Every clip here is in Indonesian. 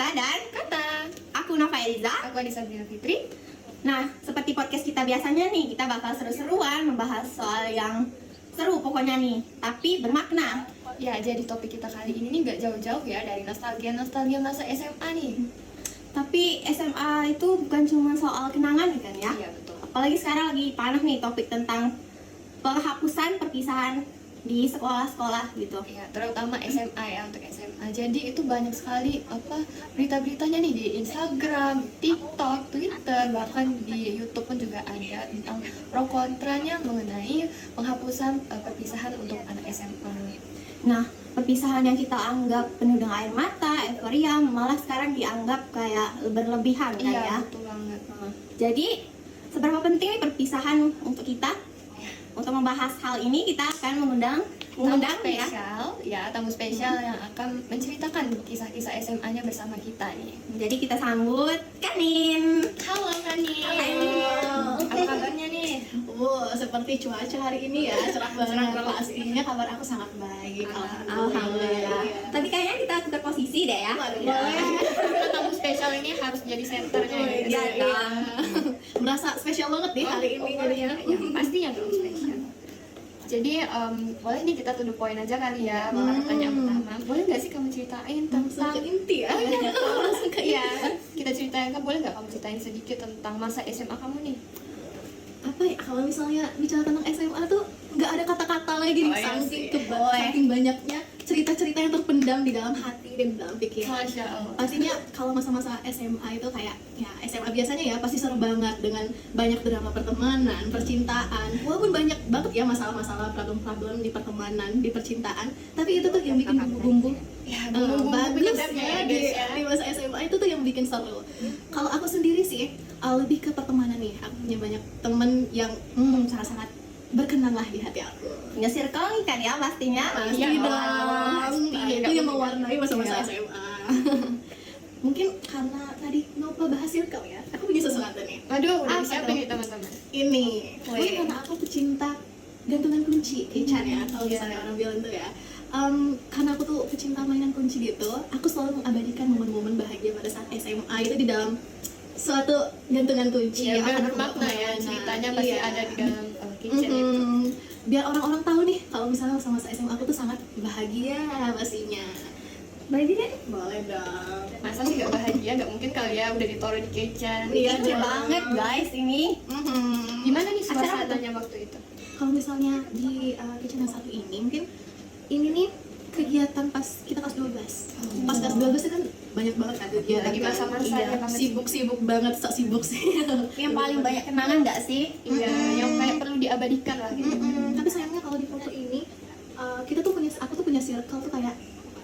Nisa dan Kata. aku Nafa Eliza. Aku Anissa Sabrina Fitri. Nah, seperti podcast kita biasanya nih, kita bakal seru-seruan membahas soal yang seru pokoknya nih, tapi bermakna. Ya, jadi topik kita kali ini nih nggak jauh-jauh ya dari nostalgia masa SMA nih. Tapi SMA itu bukan cuma soal kenangan kan ya? Iya, betul. Apalagi sekarang lagi panas nih topik tentang penghapusan perpisahan di sekolah-sekolah gitu. Ya, terutama SMA ya, untuk SMA. Jadi itu banyak sekali berita-beritanya nih di Instagram, TikTok, Twitter, bahkan di YouTube pun juga ada tentang pro kontranya mengenai penghapusan perpisahan untuk anak SMA. Nah, perpisahan yang kita anggap penuh dengan air mata, euforia, malah sekarang dianggap kayak berlebihan kan Iya, ya. betul banget. Jadi, seberapa penting nih perpisahan untuk kita? Untuk membahas hal ini kita akan mengundang Tamu ya. spesial, ya tamu spesial yang akan menceritakan kisah-kisah SMA-nya bersama kita nih. Jadi kita sambut Kanin. Halo Kani. Apa kabarnya nih? Seperti cuaca hari ini ya, cerah banget. Pastinya kabar aku sangat baik. Alhamdulillah. Iya. Tapi kayaknya kita tukar posisi deh ya. Boleh. Karena tamu spesial ini harus jadi senternya ya. Iya, iya. Merasa spesial banget nih hari ini jadinya. Ya, pastinya dong spesial. Jadi boleh nih kita to the point aja kali ya. Pertanyaan pertama, boleh nggak sih kamu ceritain Langsung tentang ke inti ya. Langsung ke Iya, kita ceritain kan, boleh nggak kamu ceritain sedikit tentang masa SMA kamu nih? apa ya, kalau misalnya bicara tentang SMA tuh nggak ada kata-kata lagi nih, Oh, iya sih. saking banyaknya cerita-cerita yang terpendam di dalam hati dan di dalam pikiran. Masya Allah. Pastinya kalau masa-masa SMA itu kayak ya SMA biasanya ya pasti seru banget dengan banyak drama pertemanan, percintaan. Walaupun banyak banget ya masalah-masalah, problem-problem di pertemanan, di percintaan, tapi itu tuh yang bikin bumbu-bumbu Ya, bagus penyedapnya ya guys ya. di masa SMA itu tuh yang bikin seru. Kalau aku sendiri sih lebih ke pertemanan nih. Aku punya banyak temen yang sangat-sangat berkenan lah di hati aku. Punya circle nih kan ya pastinya. Pasti Iya, dong. pasti. Nah, itu yang mewarnai masa-masa Iya. SMA. Mungkin karena tadi Nova bahas circle ya, aku punya sesuatu nih. Aduh, udah Apa siapa tuh? nih teman-teman? Ini, Wih. mungkin karena aku pecinta gantungan kunci, Ican ya, kalau Iya. misalnya orang bilang tuh ya. Karena aku tuh pecinta mainan kunci gitu, aku selalu mengabadikan momen-momen bahagia pada saat SMA itu di dalam suatu gantungan kunci Iya, yang biar akan aku bermakna ya, bawa. ceritanya pasti Iya. ada di dalam kitchen itu. Biar orang-orang tahu nih kalau misalnya masa-masa SMA aku tuh sangat bahagia pastinya. Boleh deh. Boleh dong. Masa sih gak bahagia, gak mungkin kali ya udah ditaruh di kitchen. Iya, Kece dong. banget guys ini. Gimana nih Acara apa suasananya waktu itu? Kalau misalnya di kitchen yang satu ini, mungkin ini nih kegiatan pas kita kelas 12. Pas kelas 12 itu kan banyak banget kan kegiatan. Lagi masa-masanya Iya, banget. sibuk-sibuk banget, sok sibuk sih. Yang paling banyak kenangan nggak sih? Iya, yang kayak perlu diabadikan lah gitu. Tapi sayangnya kalau di foto ini aku tuh punya circle tuh kayak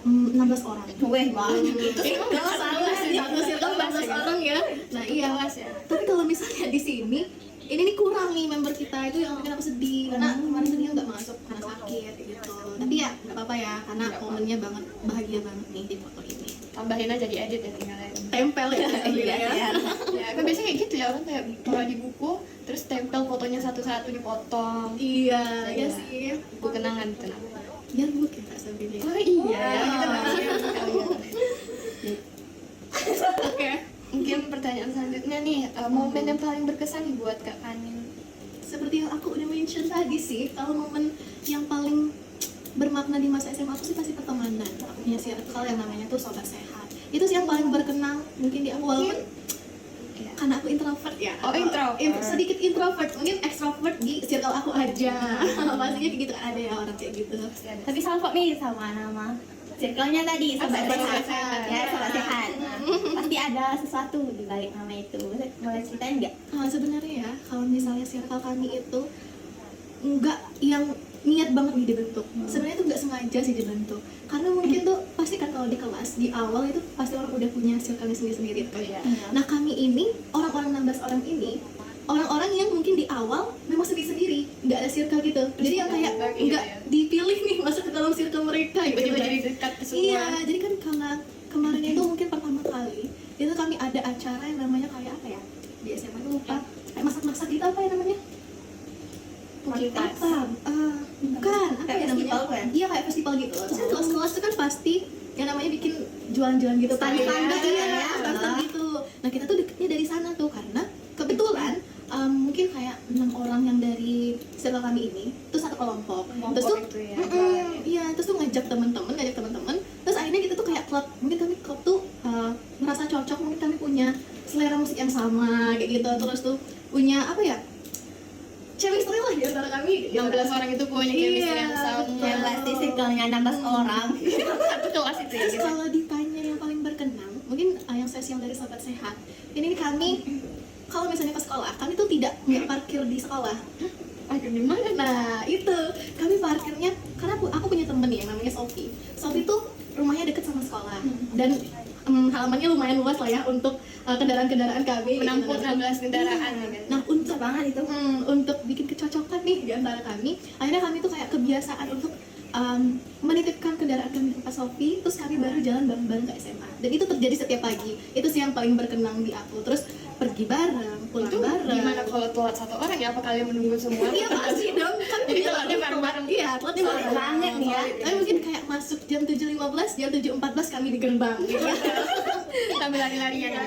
16 orang. Weh banyak itu sih. Kalau salah sih, satu circle 16 orang ya. Nah iya. Kelas ya. Tapi kalau misalnya di sini, ini nih kurang nih member kita, itu yang bikin aku sedih karena kemarin tuh dia nggak masuk karena sakit gitu. Tapi ya nggak apa-apa ya, karena momennya banget bahagia banget nih di foto ini. Tambahin aja di edit ya tinggal edit. Tempel ya, Iya, ya. iya. Ya, kan biasanya kayak gitu ya, orang kayak taruh di buku, terus tempel fotonya satu-satu dipotong. Iya, iya sih. Buku kenangan itu namanya. Biar mood ya Kak Sabrina. Oh iya, kita Iya. bahas yang kalian. Oke. Mungkin pertanyaan selanjutnya nih, momen yang paling berkesan nih buat Kak Kanin. Seperti yang aku udah mention tadi sih, kalau momen yang paling bermakna di masa SMA aku sih pasti pertemanan. Aku punya circle yang namanya tuh Sobat Sehat. Itu sih yang paling berkenang mungkin di awal, walaupun karena aku introvert ya. Oh, introvert. Sedikit introvert, mungkin extrovert di circle aku aja. Pastinya kayak gitu, ada ya orang kayak gitu. Tapi salvo nih sama nama circle-nya tadi sobat Sobat sehat. Sehat. Ya, sobat sehat. Pasti ada sesuatu di balik nama itu. Boleh ceritain nggak? Sebenarnya ya, kalau misalnya circle kami itu nggak yang niat banget nih dibentuk. Sebenarnya itu nggak sengaja sih dibentuk. Karena mungkin tuh pasti kan kalau di kelas di awal itu pasti orang udah punya circle-nya sendiri-sendiri tuh. Iya. Nah kami ini orang-orang 16 orang ini orang-orang yang mungkin di awal memang sendiri-sendiri, nggak ada circle gitu. Jadi yang kayak menyebar gitu nggak ya. dipilih nih masuk ke dalam circle mereka gitu. Tiba-tiba jadi dekat ke semua. Iya, jadi kan karena kemarin itu mungkin pertama kali itu kami ada acara yang namanya kayak apa ya di SMA itu lupa, kayak masak-masak gitu, apa ya namanya? Mungkin Kualitas. apa? Bukan, apa Kayak ya namanya? festival kan? Iya kayak festival gitu. Terus kan kelas-kelas itu kan pasti yang namanya bikin jualan-jualan gitu kan. Stand-stand Iya, gitu iya, ya. gitu. Nah kita tuh deketnya dari sana tuh karena kebetulan mungkin kayak 6 orang yang dari circle kami ini tuh satu kelompok. Terus tuh itu ya. iya, terus tuh ngajak teman-teman, terus akhirnya kita tuh kayak klub, mungkin kami klub tuh merasa cocok, mungkin kami punya selera musik yang sama kayak gitu, terus tuh punya apa ya, chemistry lah di antara kami. 16 orang itu punya chemistry yang sama. Ya pasti circle-nya 16 orang. Satu kelas itu ya. Terus kalau ditanya yang paling berkenan, mungkin yang spesial dari Sobat Sehat, ini kami kalau misalnya ke sekolah, kami tuh tidak parkir di sekolah. Aduh, di mana? Nah itu kami parkirnya karena aku punya temen yang namanya Sophie. Sophie tuh rumahnya deket sama sekolah dan halamannya lumayan luas lah ya untuk kendaraan-kendaraan kami. Menampung 16 kendaraan ya kan. Nah untuk Banget itu. untuk bikin kecocokan nih di antara kami, akhirnya kami tuh kayak kebiasaan untuk menitipkan kendaraan kami ke Pak Sophie, terus kami baru jalan bareng-bareng ke SMA. Dan itu terjadi setiap pagi. Itu sih yang paling berkenang di aku. Terus pergi bareng, pulang Itu bareng. gimana kalau telat satu orang ya? Apa kalian menunggu semua? Iya pasti dong, kan Jadi punya telatnya waktu. bareng-bareng. Iya, telatnya Solid bareng banget nih ya. Tapi mungkin kayak masuk jam 7.15, jam 7.14 kami di gerbang gitu. Sambil lari-larian ya.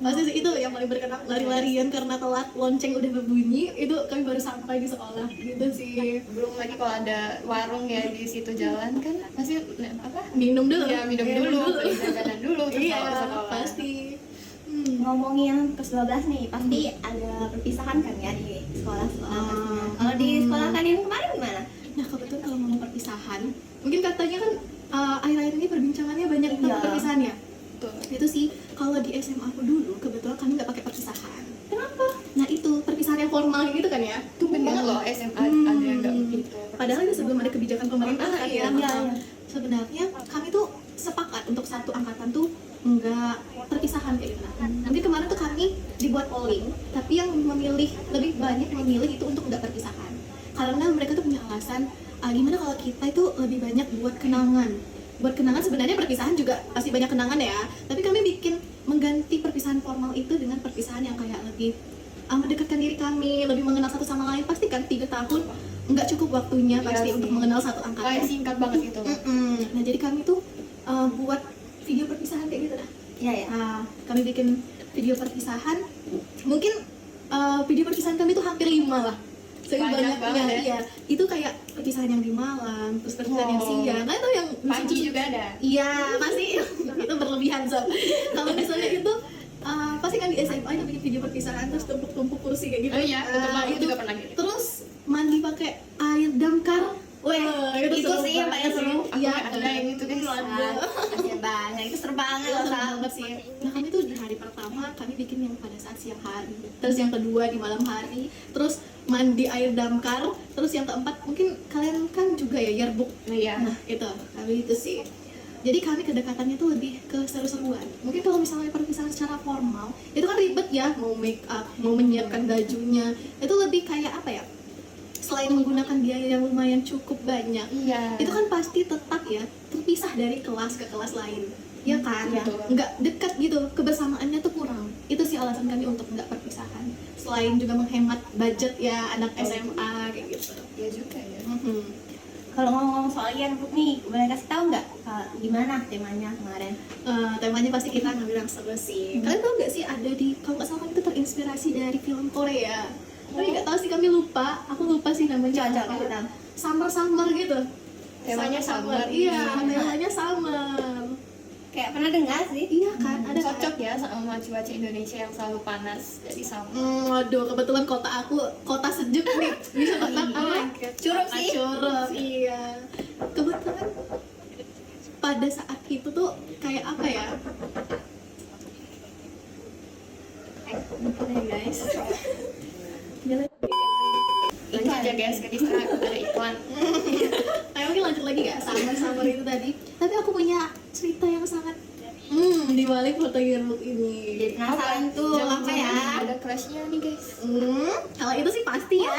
Pasti sih itu yang paling berkenang, lari-larian karena telat, lonceng udah berbunyi, itu kami baru sampai di sekolah gitu sih. Belum lagi kalau ada warung ya di situ jalan kan pasti apa? Minum dulu. Ya minum dulu, beli jajanan dulu terus Iya, bawa ke sekolah. pasti. Ngomongin kelas 12 nih, pasti ada perpisahan kan ya di sekolah-sekolah pastinya. Kalau di sekolah kalian kemarin gimana? Nah kebetulan kalau ngomong perpisahan, mungkin katanya kan akhir-akhir ini perbincangannya banyak tentang Iya. perpisahan ya. Betul. Itu sih kalau di SMA aku dulu kebetulan kami nggak pakai perpisahan. Kenapa? Nah itu perpisahan yang formal gitu kan ya. Tumben banget loh SMA ada yang nggak begitu. Padahal itu sebelum ada kebijakan pemerintah kan ya. Iya. Sebenarnya kami tuh sepakat untuk satu angkatan tuh nggak perpisahan kayak gitu. Nanti kemarin tuh kami dibuat polling, tapi yang memilih lebih banyak memilih itu untuk nggak perpisahan. Karena mereka tuh punya alasan gimana kalau kita itu lebih banyak buat kenangan. Buat kenangan sebenarnya perpisahan juga pasti banyak kenangan ya. Tapi kami bikin mengganti perpisahan formal itu dengan perpisahan yang kayak lebih mendekatkan diri kami, lebih mengenal satu sama lain. Pasti kan 3 tahun nggak cukup waktunya Iya pasti sih. untuk mengenal satu angkatan. Kayak singkat banget gitu. Nah jadi kami tuh buat video perpisahan kayak gitu dah. Iya ya. Nah, kami bikin video perpisahan. Mungkin video perpisahan kami tuh hampir 5 lah. Banyak Banyak banget ya. iya. Itu kayak perpisahan yang di malam, terus perpisahan yang Wow. siang. Nah itu yang Pagi juga ada. Iya, pasti itu berlebihan sob. Kalau misalnya itu pasti kan di SMA itu bikin video perpisahan terus tumpuk-tumpuk kursi kayak gitu. Oh iya, betul banget. Aku Itu juga pernah gitu. terus mandi pakai air damkar. Weh, itu seru sih yang paling banget. seru. Iya, Ada yang itu guys. Kasian banget, itu seru banget loh sahabat sih. Nah kami tuh di hari pertama kami bikin yang pada saat siang hari, terus yang kedua di malam hari, terus mandi air damkar, terus yang keempat mungkin kalian kan juga ya yearbook. Iya. Nah itu kami itu sih. Jadi kami kedekatannya tuh lebih ke seru-seruan. Mungkin kalau misalnya perpisahan secara formal itu kan ribet ya, mau make up, mau menyiapkan bajunya, itu lebih kayak apa ya? Selain menggunakan biaya yang lumayan cukup banyak, Iya. itu kan pasti tetap ya terpisah dari kelas ke kelas lain, ya kan? Betul. Nggak dekat gitu, kebersamaannya tuh kurang. Itu sih alasan kami untuk nggak perpisahan. Selain juga menghemat budget ya anak SMA kayak gitu. Iya juga ya. Kalau ngomong soal yearbook nih, boleh kasih tahu nggak gimana temanya kemarin? Temanya pasti kita ngambil yang seru sih. Kalian tahu nggak sih ada di, kalau nggak salah kan itu terinspirasi dari film Korea. Tapi nggak tahu sih, kami lupa. Aku lupa sih namanya. Coba apa. kasih tahu. Summer gitu. Temanya summer. Iya, temanya summer. Kayak pernah dengar sih. Iya kan, ada kan? Cocok ya sama cuaca Indonesia yang selalu panas. Jadi sama. Waduh, kebetulan kota aku kota sejuk nih. Bisa tebak apa? Curug sih. Curug, iya. Kebetulan pada saat itu tuh kayak apa ya? Bentar ya guys. Jalan. Itu aja guys, ke distract ada iklan. Ayo mungkin lanjut lagi gak? Summer itu tadi. Tapi aku punya cerita yang sangat di balik foto yearbook ini. Jadi penasaran tuh apa ya? Ada crushnya nih guys. Kalau itu sih pasti ya.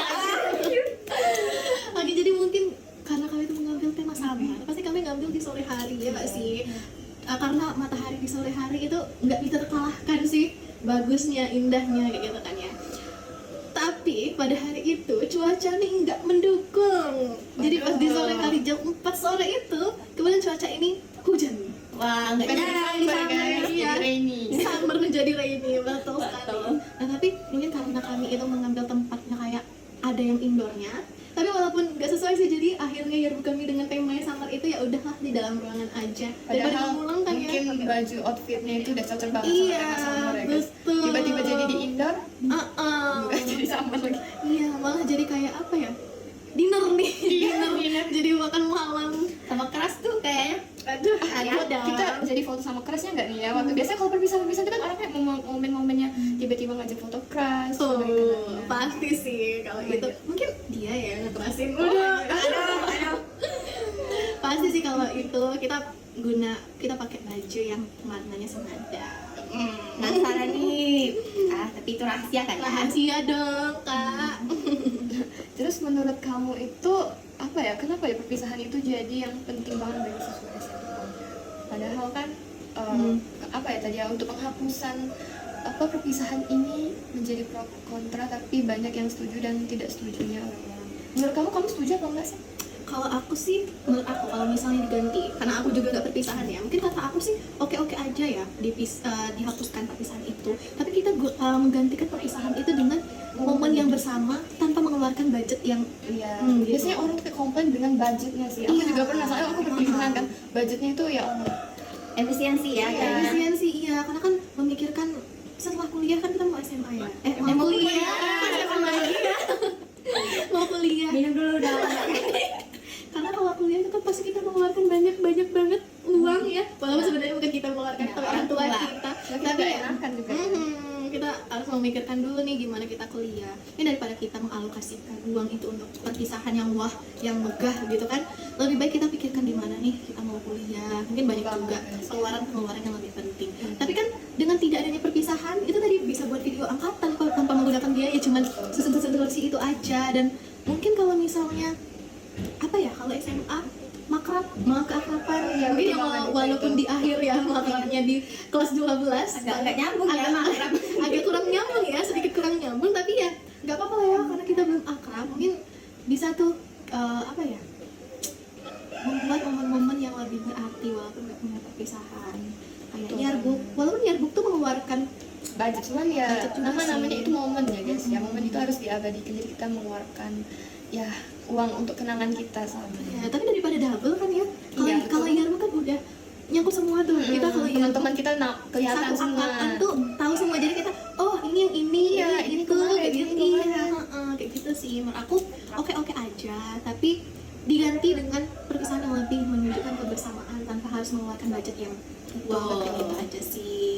Oke, jadi mungkin karena kami itu mengambil tema summer, pasti kami ngambil di sore hari ya nggak sih? Karena matahari di sore hari itu nggak bisa terkalahkan sih bagusnya, indahnya kayak gitu kan ya. Tapi pada hari itu cuaca nih nggak mendukung. Jadi pas di sore hari jam 4 sore itu kemudian cuaca ini hujan. Wah, nggak nyangka di sana. guys, Iya. rainy. Summer ada yang indoornya. Tapi walaupun gak sesuai sih, jadi akhirnya yearbook kami dengan temanya summer itu ya udahlah di dalam ruangan aja. Daripada Padahal mengulang kan mungkin ya. baju outfitnya itu udah cocok banget Iya, sama tema summer ya guys. betul. Tiba-tiba jadi di indoor, Heeh. jadi summer lagi. Iya, malah jadi kayak apa ya? Dinner nih. dinner. Jadi makan malam. Sama keras tuh kayaknya. Aduh, Kita jadi foto sama kerasnya nggak nih ya? Waktu biasanya kalau perpisahan-perpisahan itu kan orangnya momen-momennya tiba-tiba ngajak foto keras. tuh gitu. pasti sih kalau Iya. itu. Mungkin dia ya ngekerasin. Aduh. Pasti sih kalau itu kita pakai baju yang warnanya senada. Penasaran nih. Tapi itu rahasia kan ya? Rahasia dong, Kak. Terus menurut kamu itu apa ya? Kenapa ya perpisahan itu jadi yang penting banget bagi siswa SMA? Padahal kan apa ya tadi ya, untuk penghapusan perpisahan ini menjadi pro kontra, tapi banyak yang setuju dan tidak setujunya orang-orang. Menurut kamu setuju apa enggak sih? Kalau aku sih, menurut aku kalau misalnya diganti, karena aku juga nggak perpisahan ya, mungkin kata aku sih oke-oke aja ya dihapuskan perpisahan itu. Tapi kita menggantikan perpisahan itu dengan momen yang bersama tanpa mengeluarkan budget yang Iya. gitu. Biasanya orang tuh komplain dengan budgetnya sih. Aku Iya. juga pernah, soalnya aku perpisahan kan, budgetnya itu ya Allah. Efisiensi ya Iya. kayaknya. Efisiensi iya, karena kan memikirkan setelah kuliah kan kita mau SMA ya. Mau Mau kuliah. kuliah. Siapa lagi ya? Mau kuliah. Minum dulu dong. Karena kalau kuliah itu kan pasti kita mengeluarkan banyak banget uang ya. Walaupun sebenarnya bukan kita mengeluarkan, Ya, tapi orang tua orang tua. kita. Tapi Tapi nggak ya, enakan juga ya. kita harus memikirkan dulu nih gimana kita kuliah. Ini daripada kita mengalokasikan uang itu untuk perpisahan yang wah, yang megah gitu kan. Lebih baik kita pikirkan di mana nih kita mau kuliah. Mungkin banyak juga pengeluaran yang lebih penting. Tapi kan dengan tidak adanya perpisahan, itu tadi bisa buat video angkatan kok tanpa menggunakan biaya, cuman sesentuh-sentuh kursi itu aja. Dan mungkin kalau misalnya apa ya, kalau SMA makrab, keakraban Iya, mungkin betul yang banget walaupun itu. di akhir ya makrabnya di kelas 12 Agak nyambung ya. agak kurang nyambung ya, sedikit kurang nyambung, tapi ya nggak apa-apa lah ya, karena kita belum akrab. Mungkin bisa tuh apa ya, membuat momen-momen yang lebih berarti walaupun nggak punya perpisahan. Kayak Betul. yearbook, walaupun yearbook tuh mengeluarkan Budget, cuman ya Budget juga namanya sih. itu momen ya guys ya, momen itu harus diabadikan, jadi kita mengeluarkan ya uang untuk kenangan kita sama ya, tapi daripada double kan ya. Kalau Iya, betul. kalau yearbook kan udah nyangkut semua tuh. Kita kalau teman-teman kita kelihatan satu semua. angkatan tuh tahu semua, jadi kita oh ini yang ini Iya, ini ini itu kemarin, kayak ini gitu iya, kemarin. kayak gitu sih. Menurut aku oke aja, tapi diganti dengan perpisahan yang lebih menunjukkan kebersamaan tanpa harus mengeluarkan budget yang wow, kayak gitu aja sih.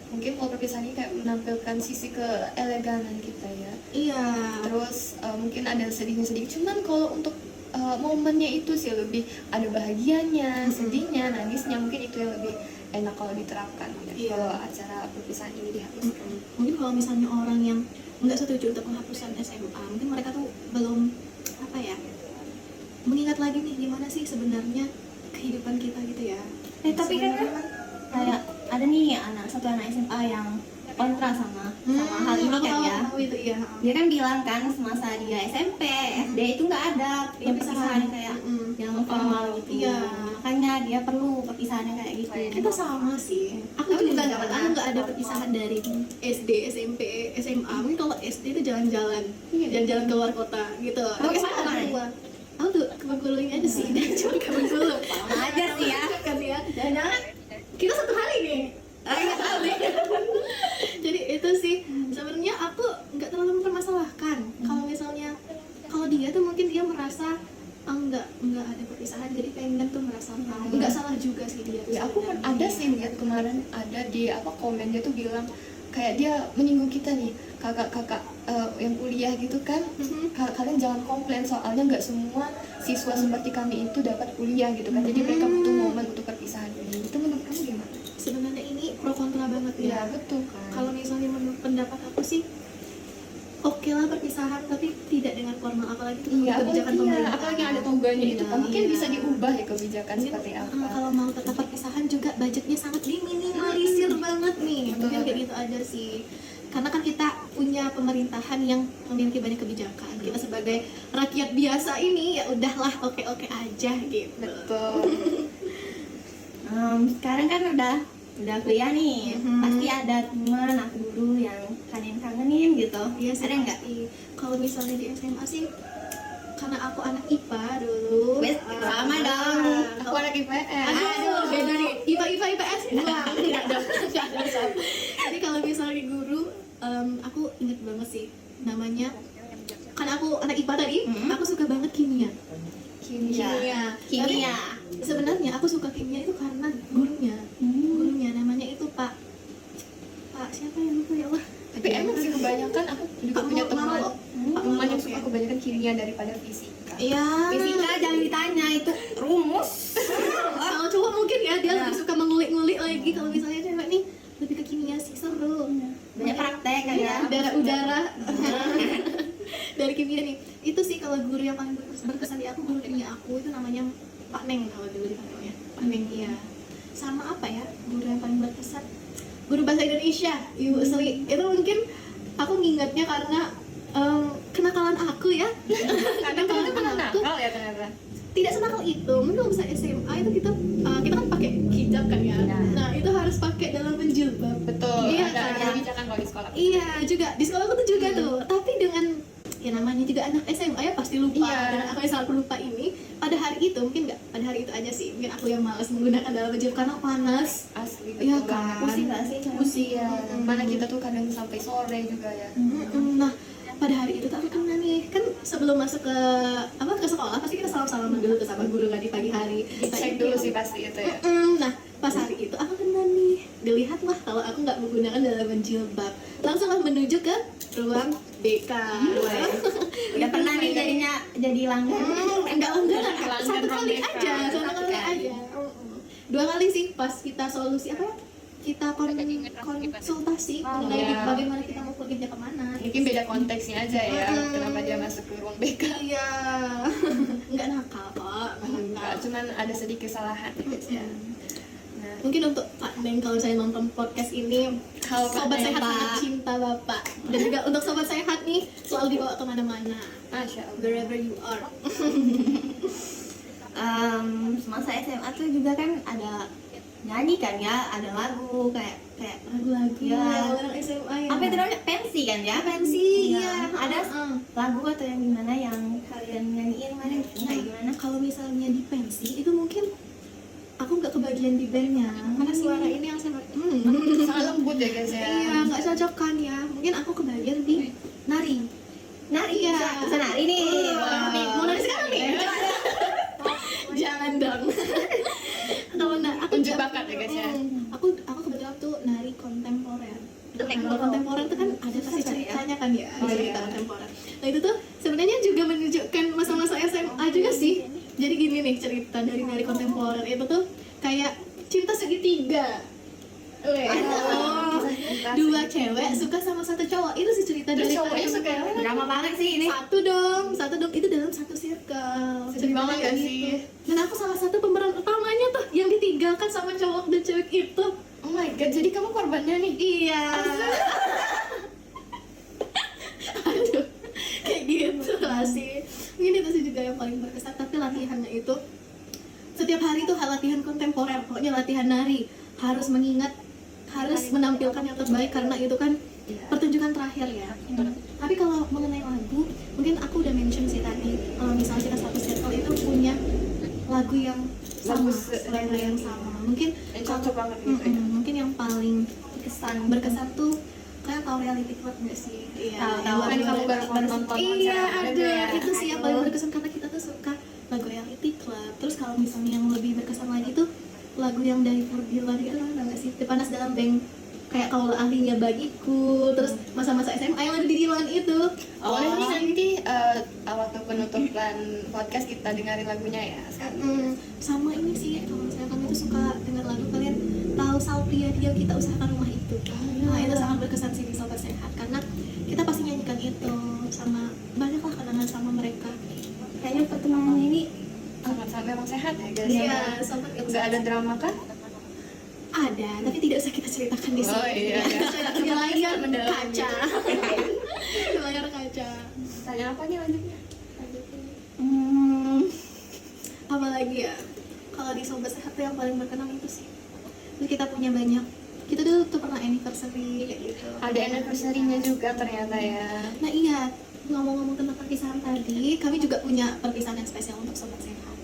Mungkin kalau perpisahan ini kayak menampilkan sisi keeleganan kita ya. Iya. Terus mungkin ada sedihnya, cuman kalau untuk momennya itu sih lebih ada bahagianya, sedihnya, nangisnya, mungkin itu yang lebih enak kalau diterapkan ya. Iya. Kalau acara perpisahan ini dihapuskan. Mungkin kalau misalnya orang yang nggak setuju untuk penghapusan SMA, mungkin mereka tuh belum apa ya, mengingat lagi nih gimana sih sebenarnya kehidupan kita gitu ya. Tapi kan kayak ada nih satu anak SMA yang kontra sama hal ini aku kan tahu, ya. aku tahu itu iya. Dia kan bilang kan semasa dia SMP, SD itu nggak ada yang perpisahan kayak yang formal gitu. Iya. Makanya dia perlu perpisahannya kayak gitu. Kita sama sih. Aku Aku juga juga nggak pernah. aku nggak ada perpisahan dari SD, SMP, SMA. Mungkin kalau SD itu jalan-jalan, jalan-jalan keluar kota gitu. Kamu Tapi kemana? sekarang keluar. Aku tuh ke Bengkulu ini aja sih, cuma ke Bengkulu. Sama aja sih ya. Kan ya. Jangan-jangan kita satu hari nih. Nggak tahu deh. Jadi itu sih sebenarnya aku nggak terlalu mempermasalahkan. Kalau misalnya kalau dia tuh mungkin dia merasa nggak ada perpisahan, jadi pengen tuh merasakan. Nggak salah juga sih dia. Ya aku kan ada sih lihat kemarin ada di komen dia tuh bilang kayak dia menyinggung kita nih, kakak-kakak yang kuliah gitu kan, kalian jangan komplain soalnya nggak semua siswa seperti kami itu dapat kuliah gitu kan, jadi mereka butuh momen untuk perpisahan ini. Itu menurut kamu gimana? Sebenarnya ini pro kontra banget ya. Ya betul kan. Kalau misalnya menurut pendapat aku sih oke lah perpisahan, tapi tidak dengan formal, apalagi itu Iya, kebijakan pemerintah. apalagi ada tongganya itu kan, mungkin Iya. bisa diubah ya kebijakan seperti apa. Kalau mau tetap perpisahan juga budgetnya sangat diminimalisir banget nih. Mungkin kayak gitu aja sih. Karena kan kita punya pemerintahan yang memiliki banyak kebijakan. Kita sebagai rakyat biasa ini ya udahlah oke aja gitu. Betul. Sekarang kan udah udah kuliah nih, pasti ada teman atau guru yang kalian kangenin gitu. Iya sih, Ada nggak? pasti. Kalau misalnya di SMA sih, karena aku anak IPA dulu. Wes, sama dong. Aku anak IPS. Aduh, beda nih. IPA IPS buang. Enggak dong. Jadi kalau misalnya guru, aku inget banget sih namanya. Karena aku anak IPA tadi, aku suka banget kimia. Kimia. Tapi sebenarnya aku suka kimia itu karena gurunya. Gurunya namanya itu Pak siapa yang lupa ya Allah. Tapi emang sih kebanyakan aku juga Pak punya Mau- teman Mau. teman yang suka kebanyakan kimia daripada fisika. Iya. Fisika jangan ditanya, itu rumus. Kalau cowok mungkin ya dia lebih suka mengulik-ngulik lagi. Kalau misalnya cewek nih lebih ke kimia sih, seru. Banyak praktek kan ya. Udara dari kimia nih. Itu sih kalau guru yang paling berkesan di aku, guru kimia aku itu namanya Pak Neng kalau dulu dipanggilnya. Pak Neng, iya. Sama apa ya? Guru yang paling berkesan? Guru bahasa Indonesia, Ibu Sri. Itu mungkin aku ngingetnya karena kenakalan aku ya. Karena kamu pernah nakal ya ternyata. Tidak senakal itu. Mungkin kalau misalnya SMA itu kita kan pakai hijab kan ya. Nah, itu harus pakai dalam menjilbab. Betul. Iya, Ada kan? kebijakan kalau di sekolah. Iya, juga di sekolah aku tuh juga tuh. Tapi dengan ya namanya juga anak SMA ya pasti lupa. Iya. Dan aku yang selalu lupa ini pada hari itu mungkin nggak pada hari itu aja sih. Mungkin aku yang malas menggunakan dalam menjilbab karena panas. Asli. Iya betul kan? banget. Pusing gak sih? Pusing. Iya. Mana kita tuh kadang sampai sore juga ya. Nah, pada hari itu tuh aku kena nih, kan sebelum masuk ke sekolah pasti kita salam-salaman dulu tuh sama guru kan di pagi hari. Cek dulu sih pasti itu ya. Nah, pas hari itu aku kena nih, dilihatlah kalau aku nggak menggunakan dalaman jilbab. Langsunglah menuju ke ruang BK. Udah pernah nih jadinya jadi langganan. Enggak langganan, Kak. Pelanggan Satu ruang kali BK. aja, satu kali aja. 2 kali sih pas kita solusi apa ya? Kita konsultasi mengenai Iya. bagaimana kita mau perginya kemana. Mungkin beda konteksnya aja ya. Kenapa dia masuk ke ruang BK? Iya, nggak nakal kok, nggak Enggak, nakal. cuman ada sedikit kesalahan ya guys ya. Nah, Mungkin untuk Pak Neng kalau saya nonton podcast ini, Halo, Pak sobat Neng, sehat Pak. sangat cinta Bapak. Dan juga untuk sobat sehat nih selalu dibawa kemana-mana, Masya Allah. wherever you are. Semasa SMA tuh juga kan ada nyanyi kan ya, ada lagu kayak Lagu-lagu Ya. orang SMA ya. apa itu namanya, pensi kan ya, Pensi, Iya. iya. Ada Heeh. lagu atau yang gimana yang kalian nyanyiin kemarin kayak gimana? Kalau misalnya di pensi itu mungkin aku nggak kebagian di bandnya karena suara ini yang sangat Sangat lembut ya guys ya. iya nggak cocok kan ya. Mungkin aku kebagian di nari. Nari, Iya. bisa nari nih. Wah, nih, mau nari sekarang nih? Jangan dong. Kalau aku Unjuk bakat ya guys ya. Aku kebetulan tuh nari kontemporer. Kalau kontemporer itu kan ada pasti ceritanya kan ya, Oh, cerita iya. kontemporer. Nah itu tuh sebenarnya juga menunjukkan masa-masa SMA juga sih. Jadi gini nih cerita dari nari kontemporer itu tuh kayak cinta segitiga. Dua cewek suka sama satu cowok, itu sih cerita Terus dari cowoknya nari suka kontemporer. Drama banget sih ini. Satu dong itu dalam satu circle. Sedih banget Ceritanya gak gitu. sih? Dan aku salah satu pemeran utamanya tuh yang ditinggalkan sama cowok dan cewek itu. Oh my god, jadi kamu korbannya nih? Iya. Aduh, kayak gitu lah sih. Mungkin itu sih juga yang paling berkesan. Tapi latihannya itu setiap hari tuh latihan kontemporer, pokoknya latihan nari harus mengingat, harus menampilkan yang terbaik karena itu kan pertunjukan terakhir ya. Tapi kalau mengenai lagu, mungkin aku udah mention sih tadi kalau misalnya kita satu circle itu punya lagu yang sama, selera yang sama. Mungkin Yang cocok banget gitu ya. mungkin yang paling Berkesan tuh kalian tahu reality club nggak sih? Iya. Tahu. Kan kamu baru nonton konser Iya ada ada. ya. Itu sih yang paling berkesan karena kita tuh suka lagu reality club. Terus kalau misalnya yang lebih berkesan lagi tuh lagu yang dari Furdilan itu kan nggak sih? Panas dalam bank, kayak kalau ahlinya bagiku. Terus masa-masa SMA yang ada di Dilan itu. Boleh nih nanti waktu penutupan podcast kita dengerin lagunya ya sekarang. Sama ini sih kalau misalnya kamu tuh suka dengar lagu, kalian tahu Salpia dia kita usahakan rumah itu. Nah itu sangat berkesan sih di Sobat Sehat karena kita pasti nyanyikan itu sama banyaklah kenangan sama mereka. Kayaknya pertemuan ini Sangat-sangat memang sehat ya guys. Iya, sobat Nggak ada drama kan? ada, tapi tidak usah kita ceritakan di sini. Oh, iya, iya. Di layar Mendalam. kaca. Di layar kaca. Tanya apa nih lanjutnya? Apalagi ya? Kalau di Sobat Sehat tuh yang paling berkenan itu sih. Terus kita punya banyak kita dulu tuh pernah anniversary kayak gitu. Ada anniversary-nya juga ternyata ya. Nah iya, ngomong-ngomong tentang perpisahan tadi, kami juga punya perpisahan yang spesial untuk Sobat Sehat.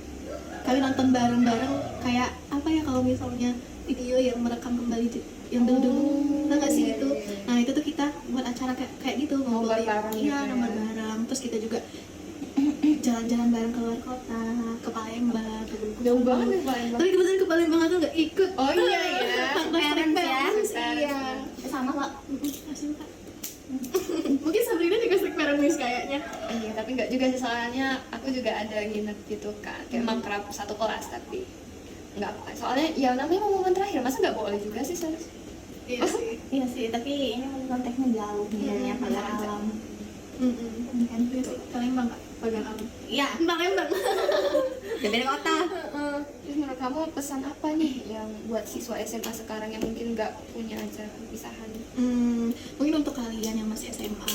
Kami nonton bareng-bareng kayak apa ya, kalau misalnya video yang merekam kembali yang dulu-dulu, tau gak sih itu? Nah itu tuh kita buat acara kayak gitu, Nobar ngumpulin, bareng iya gitu ya. nobar bareng. Terus kita juga jalan-jalan bareng ke luar kota, ke Palembang, ke Bengkulu. Jauh banget nih Palembang. Tapi kebetulan ke Palembang aku nggak ikut. Oh iya ya. Parents ya. Iya. Sama kok. Asli, Kak. Mungkin Sabrina juga strict parents kayaknya. Iya, tapi nggak juga sih, soalnya aku juga ada nginep gitu kan, kayak makrab satu kelas, tapi nggak apa. Soalnya ya namanya momen terakhir, masa nggak boleh juga sih, Sus? Iya sih. Iya sih, tapi ini konteksnya jauh bedanya pagar alam. Kan iya sih. Palembang Kak, Pagar Alam. Iya, Palembang. beda kota. Terus menurut kamu pesan apa nih yang buat siswa SMA sekarang yang mungkin nggak punya acara perpisahan? Mungkin untuk kalian yang masih SMA,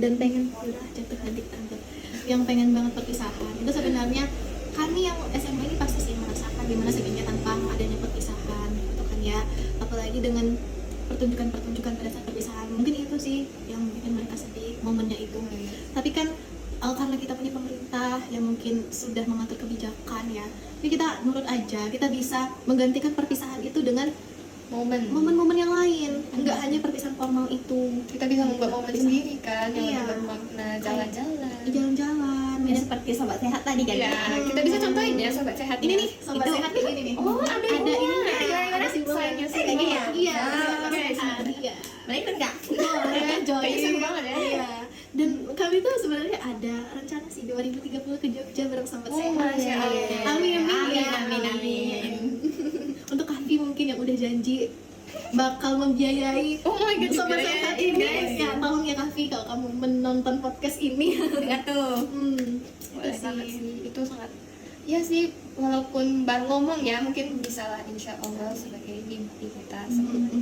dan pengen udah jatuh nanti tante, yang pengen banget perpisahan, itu sebenarnya kami yang SMA ini pasti sih merasakan gimana sebenarnya tanpa adanya perpisahan, gitu kan ya. Apalagi dengan pertunjukan pada saat perpisahan, mungkin itu sih yang bikin mereka sedih momennya itu. Tapi kan karena kita punya pemerintah yang mungkin sudah mengatur kebijakan ya, jadi kita nurut aja, kita bisa menggantikan perpisahan itu dengan momen-momen yang lain, nggak hanya perpisahan formal itu. Kita bisa membuat momen sendiri kan, yang Iya. lebih bermakna, jalan-jalan. Jalan-jalan. Ya seperti sobat sehat tadi kan. Ya, kita bisa contohin ya sobat sehat. Ini nih sobat Itu. sehat kayak gini nih. Oh, ada ini gimana? ada simbolnya. Sayangnya sih. Kayak gini ya? Iya. Oh, sobat oke. sehat. Iya. Boleh ikut nggak? Boleh join. Kayaknya seru banget ya. Iya. Dan kami tuh sebenarnya ada rencana sih 2030 ke Jogja bareng sobat Oh, sehat. Masya Allah. Amin amin Amin, ya. amin, amin. Untuk Kavi mungkin yang udah janji bakal membiayai Oh my god, sobat dibiayain, sehat ini. guys. Ya, tolong ya Kavi kalau kamu menonton podcast ini. Dengar tuh. Boleh Itu banget sih. sih, itu sangat ya sih, walaupun baru ngomong ya mungkin bisa lah, insya Allah sebagai mimpi kita semua.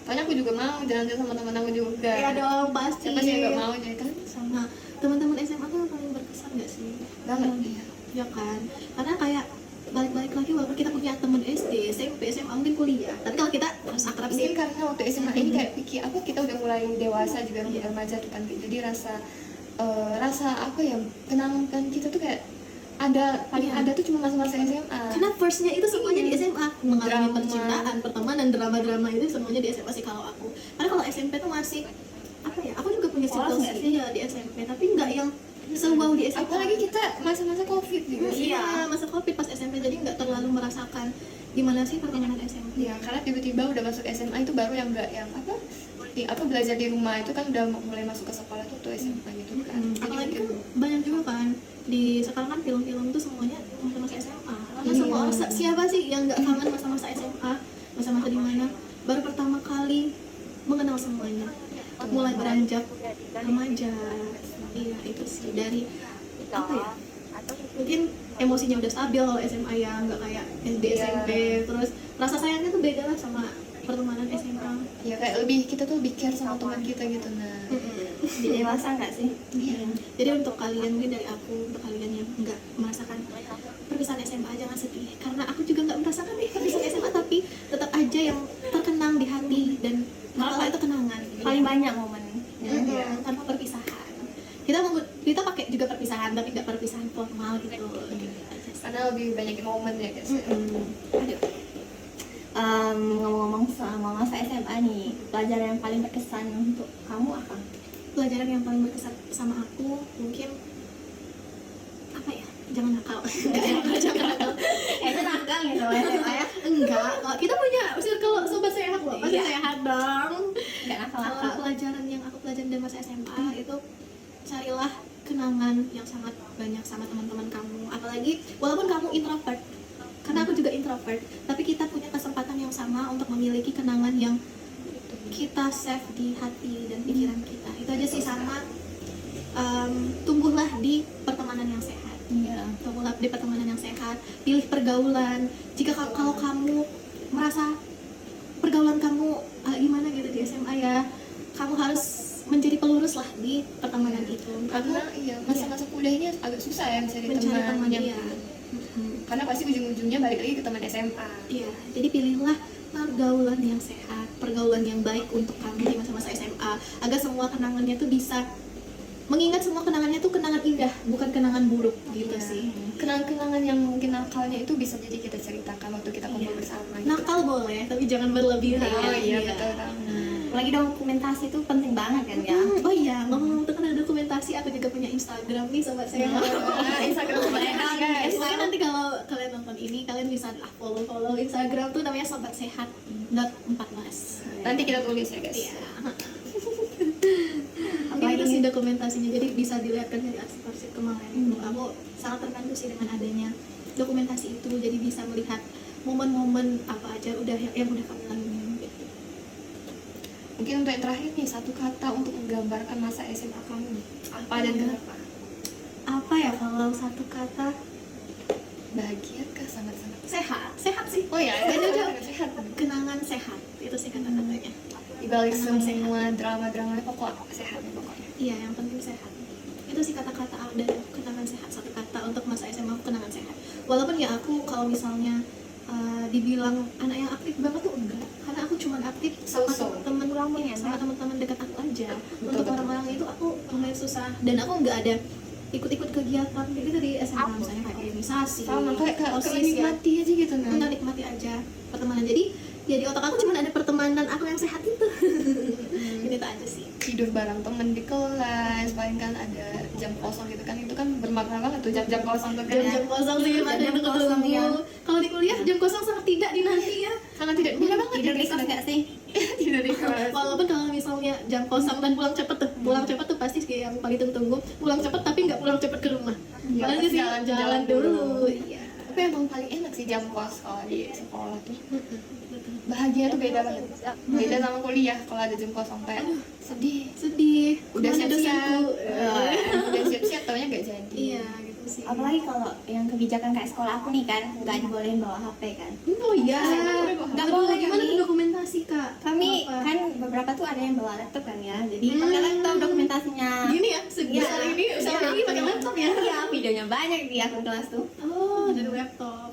Soalnya aku juga mau jalan-jalan sama teman aku juga. Ya dong pasti. Siapa sih yang nggak mau ya kan? Sama teman-teman SMA tuh yang paling berkesan gak sih? Banget ya. Ya kan? Karena kayak balik-balik lagi walaupun kita punya teman SD, SMP, SMA, mungkin kuliah. Tapi kalau kita harus akrab Mungkin sih. karena waktu SMA ini kayak pikir apa, kita udah mulai dewasa juga, remaja tuh kan, jadi rasa apa ya, kenangan kita tuh kayak ada paling Iya. ada tuh cuma masa-masa SMA. Karena first-nya itu semuanya di SMA. Mengalami Drama. percintaan, pertemanan, drama-drama itu semuanya di SMA sih kalau aku. Karena kalau SMP tuh masih apa ya? Aku juga punya Polos circle nggak sih ya di SMP, tapi nggak yang se-wow di SMA. Apalagi kita masa-masa COVID juga. Iya, masa Covid pas SMP jadi nggak terlalu merasakan gimana sih pertemanan SMP. Iya, karena tiba-tiba udah masuk SMA itu baru yang enggak yang apa belajar di rumah itu kan udah mulai masuk ke sekolah tuh SMA gitu kan. Jadi Apalagi kan mungkin banyak juga kan di sekarang kan film-film tuh semuanya masa-masa SMA. Karena Iya. semua orang siapa sih yang nggak kangen masa-masa SMA, masa-masa di mana baru pertama kali mengenal semuanya, mulai beranjak remaja. Iya itu sih dari apa ya? Mungkin emosinya udah stabil kalau SMA ya, nggak kayak SD Iya. SMP. Terus rasa sayangnya tuh beda lah sama pertemanan SMA. ya kayak kita tuh lebih care sama teman kita gitu. Nah, Jadi dewasa nggak sih? Iya. Jadi untuk kalian, mungkin dari aku, untuk kalian yang nggak merasakan perpisahan SMA jangan sedih, karena aku juga nggak merasakan nih perpisahan SMA, tapi tetap aja yang terkenang di hati dan malah itu kenangan. Paling banyak momen. Tanpa perpisahan. Kita pakai juga perpisahan, tapi nggak perpisahan formal gitu. karena lebih banyak momen ya guys. Aduh. Ngomong-ngomong sama masa SMA nih, pelajaran yang paling berkesan untuk kamu apa? Pelajaran yang paling berkesan sama aku mungkin apa ya? Jangan nakal. Jangan nakal. Itu nakal gitu SMA ya? Enggak, kalau kita punya circle sobat sehat loh, pasti Iya. sehat dong. Nggak Kalau nakal-nakal. pelajaran yang aku pelajarin dari masa SMA itu carilah kenangan yang sangat banyak sama teman-teman kamu. Apalagi walaupun kamu introvert, karena aku juga introvert, tapi kita punya kesempatan yang sama untuk memiliki kenangan yang kita save di hati dan pikiran kita. Itu aja sih, sama tumbuhlah di pertemanan yang sehat. Iya. Tumbuhlah di pertemanan yang sehat. Pilih pergaulan. Jika kalau kamu merasa pergaulan kamu gimana gitu di SMA ya, kamu harus menjadi pelurus lah di pertemanan itu. Karena iya masa-masa kuliahnya agak susah ya mencari mencari teman yang dia. karena pasti ujung-ujungnya balik lagi ke teman SMA. Iya, jadi pilihlah pergaulan yang sehat. pergaulan yang baik untuk kami di masa-masa SMA, agar semua kenangannya tuh bisa mengingat semua kenangannya tuh kenangan indah, bukan kenangan buruk gitu Iya. sih. Kenangan-kenangan yang mungkin nakalnya itu bisa jadi kita ceritakan waktu kita kumpul Iya. bersama gitu. Nakal boleh, tapi jangan berlebihan. Oh iya, betul banget. Apalagi dokumentasi itu penting banget kan ya. Oh iya, ngomong-ngomong tentang dokumentasi, aku juga punya Instagram nih sobat saya. Instagram saya guys. Pokoknya nanti kalau kalian nonton ini, kalian bisa follow Instagram tuh namanya sobatsehat.14. Nanti kita tulis ya guys. Iya. Mungkin itu sih dokumentasinya, jadi bisa dilihat kan dari arsip-arsip kemarin. Aku sangat terbantu sih dengan adanya dokumentasi itu, jadi bisa melihat momen-momen apa aja yang udah kamu lalui gitu. Mungkin untuk yang terakhir nih, satu kata untuk menggambarkan masa SMA kamu. Apa dan kenapa? Apa ya kalau satu kata? Bahagia kah? Sangat-sangat Sehat sih. Oh ya, Ada sehat. kenangan sehat, itu sih kata-katanya. Di balik Kenangan semua drama-drama pokok sehat nih pokoknya. Iya, yang penting sehat. Itu sih kata-kata dari kenangan sehat, satu kata untuk masa SMA aku, kenangan sehat. Walaupun ya aku kalau misalnya dibilang anak yang aktif banget tuh enggak, karena aku cuma aktif sama So-so. temen-temen sama teman-teman dekat aku aja. Betul, Untuk betul. orang-orang itu aku lumayan susah, dan aku nggak ada ikut-ikut kegiatan kayak gitu di SMA, misalnya kayak organisasi, Sama kayak OSIS ya. nikmati aja gitu nah. Enggak, nikmati aja pertemanan. Jadi ya di otak aku cuma ada pertemanan aku yang sehat itu. Ini tuh aja sih. Tidur bareng temen di kelas, paling kan ada jam kosong gitu kan, itu kan bermakna banget tuh jam-jam kosong tuh kan. Jam-jam kosong sih, ada yang kosong, ketemu. ya. Kalau di kuliah jam kosong sangat tidak dinanti ya. Sangat tidak beda banget Tidur ya, di kelas nggak sih? tidur di kelas. Walaupun kalau misalnya jam kosong dan pulang cepet tuh, pulang cepet tuh pasti kayak yang paling tunggu. Pulang cepet tapi nggak pulang cepet ke rumah. Iya, Paling pasti sih jalan jalan dulu. Iya. Tapi emang paling enak sih jam kos kalau di sekolah tuh. Bahagia tuh beda banget. Beda sama kuliah kalau ada jam kosong kayak sedih. Sedih. Udah Mana siap-siap. dosenku? Udah siap-siap taunya nggak jadi. Iya gitu sih. Apalagi kalau yang kebijakan kayak sekolah aku nih kan, nggak dibolehin bawa HP kan. Oh iya. Nggak boleh Gimana kami. tuh dokumentasi kak? Kami Apa? kan beberapa tuh ada yang bawa laptop kan ya, jadi pakai laptop dokumentasinya. Gini ya, sebesar Iya. ini, besar Iya. ini pakai laptop ya? Iya, videonya banyak di akun kelas tuh. Oh, dari laptop.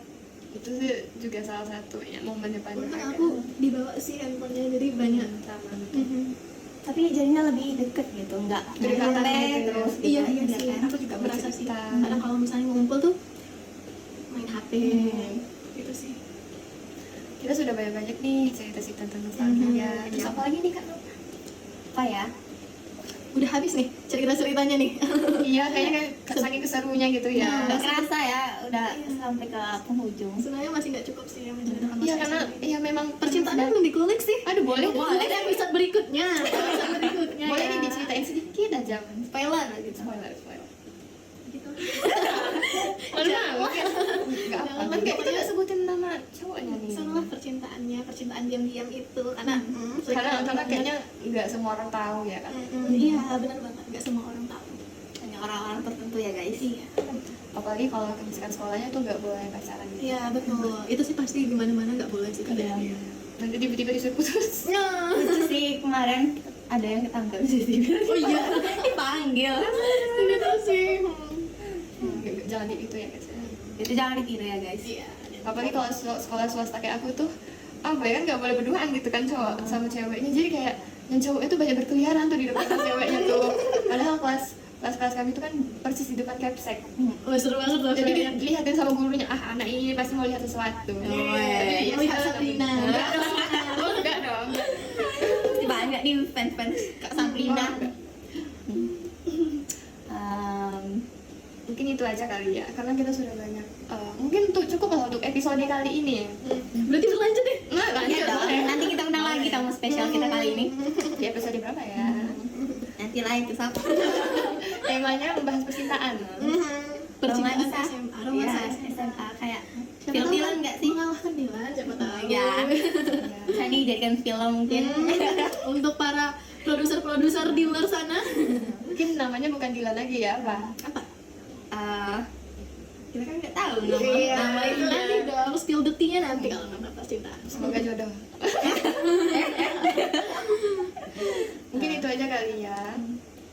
Itu sih juga salah satu ya momen depan. Untung aku dibawa sih handphonenya, jadi banyak. sama. Tapi jadinya lebih deket gitu, nggak dari Kedekatan HP gitu. terus Iya, gitu, iya ya sih. kan? Aku juga merasa sih. Bercerita. Kadang kalau misalnya ngumpul tuh main HP, gitu sih. Kita sudah banyak-banyak nih cerita-cerita tentang nostalgia. Terus Iya. apa lagi nih kak? Apa ya? Udah habis nih cerita-ceritanya nih. Iya, kayaknya kan saking keserunya gitu ya. Udah kerasa ya, udah sampai ke penghujung. Sebenarnya masih nggak cukup sih yang menceritakan masa Iya, karena SMA. ya memang Percintaannya belum dikulik sih. Aduh, boleh. Boleh di episode berikutnya. Episode berikutnya. Boleh ya. nih diceritain sedikit aja. Spoiler gitu. Spoiler. Gitu. Malu kan? Enggak apa. Jangan, Kan kayak kita pokoknya- nggak sebutin nama cowoknya nih. Setelah percintaannya, percintaan diam-diam itu karena Karena kayaknya nggak semua orang tahu ya kan. iya benar banget, nggak semua orang tahu. Hanya orang-orang tertentu ya guys. Iya. Apalagi kalau misalkan sekolahnya tuh nggak boleh pacaran gitu. Iya betul. Itu sih pasti di mana-mana nggak boleh sih kadang. Nanti tiba-tiba disuruh putus. Nah. Itu sih kemarin ada yang ketangkep sih. Oh iya. Dipanggil. Gitu sih. Jangan di itu ya guys. Itu jangan ditiru ya guys. Iya. Apalagi kalau sekolah swasta kayak aku tuh apa ya kan nggak boleh berduaan gitu kan cowok sama ceweknya, jadi kayak yang cowok itu banyak berkeliaran tuh di depan kelas ceweknya tuh, padahal kelas kami itu kan persis di depan capsek. Oh seru banget loh. Jadi kayaknya. dilihatin sama gurunya, ah anak ini pasti mau lihat sesuatu. Iya. Iya, Melihat Sabrina. Enggak dong. Oh, enggak dong. Banyak nih fans-fans Kak Sabrina. Mungkin itu aja kali ya, karena kita sudah banyak. Mungkin cukup lah untuk episode kali ini. Berarti berlanjut deh. Nggak, Iya lanjut. dong. Nanti kita undang lagi tamu spesial kita kali ini. Di episode berapa ya? Nanti lah itu siapa? Temanya membahas percintaan. Percintaan Romansa. SMA, romansa Iya, SMA. SMA kayak Siapa tahu film-film nggak sih? mengalahkan Dilan, siapa tahu. Ya. Bisa dijadikan film mungkin. Untuk para produser-produser di luar sana. Mungkin namanya bukan Dilan lagi ya, Pak? Apa? Kita kan nggak tahu Iya, nama itu itu. nanti dong, spill the tea-nya nanti kalau nama percintaan. Semoga jodoh. Mungkin itu aja kali ya.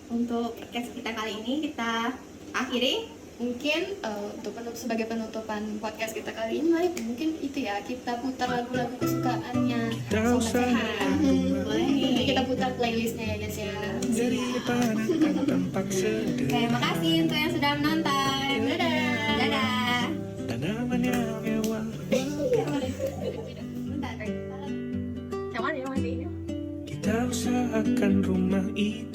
Untuk podcast kita kali ini kita akhiri. mungkin untuk sebagai penutupan podcast kita kali ini, mari mungkin itu ya, kita putar lagu-lagu kesukaannya Sobat Sehat. Boleh nih. Jadi kita putar playlistnya ya guys ya. Daripada tampak sedih. Terima kasih untuk yang sudah menonton. Dadah. Dadah. Tanaman yang mewah. Bentar. Yang mana ini? Kita usahakan rumah itu.